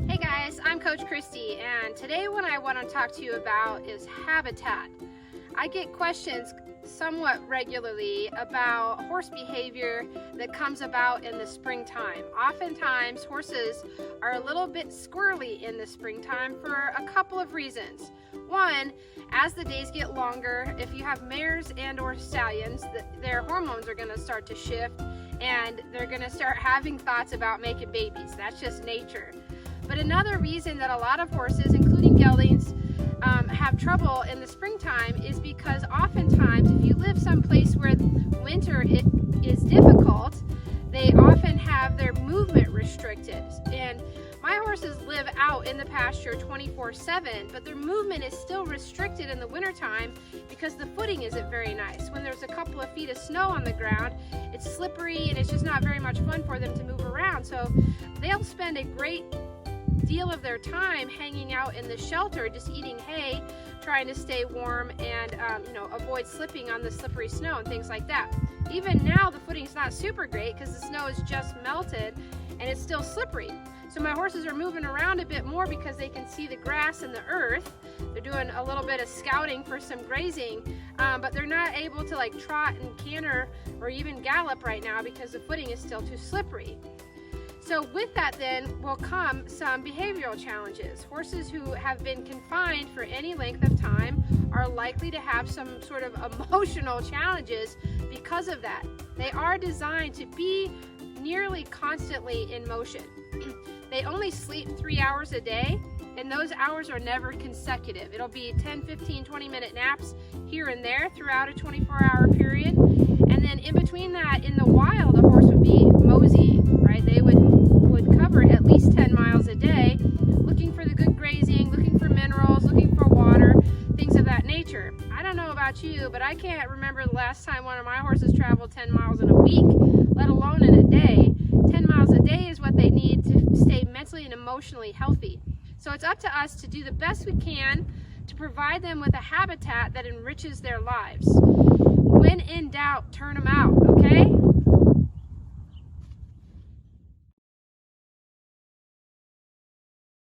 Hey guys, I'm Coach Kristi, and today what I want to talk to you about is habitat. I get questions somewhat regularly about horse behavior that comes about in the springtime. Oftentimes horses are a little bit squirrely in the springtime for a couple of reasons. One, as the days get longer, if you have mares and or stallions, their hormones are going to start to shift and they're going to start having thoughts about making babies. That's just nature. But another reason that a lot of horses, including geldings, have trouble in the springtime is because oftentimes if you live someplace where winter is difficult, they often have their movement restricted. And my horses live out in the pasture 24/7, but their movement is still restricted in the wintertime because the footing isn't very nice. When there's a couple of feet of snow on the ground, it's slippery and it's just not very much fun for them to move around. So they'll spend a great deal of their time hanging out in the shelter, just eating hay, trying to stay warm and avoid slipping on the slippery snow and things like that. Even now the footing's not super great because the snow is just melted and it's still slippery. So my horses are moving around a bit more because they can see the grass and the earth. They're doing a little bit of scouting for some grazing, but they're not able to like trot and canter or even gallop right now because the footing is still too slippery. So with that then will come some behavioral challenges. Horses who have been confined for any length of time are likely to have some sort of emotional challenges because of that. They are designed to be nearly constantly in motion. They only sleep 3 hours a day, and those hours are never consecutive. It'll be 10, 15, 20-minute naps here and there throughout a 24-hour period. And then in between that, in the wild, a horse would be moseying, right? They would cover at least 10 miles a day, looking for the good grazing, looking for minerals, looking for water, things of that nature. I don't know about you, but I can't remember the last time one of my horses traveled 10 miles in a week, let alone in a day. 10 miles a day is what they need to stay mentally and emotionally healthy. So it's up to us to do the best we can to provide them with a habitat that enriches their lives. When in doubt, turn them out, okay?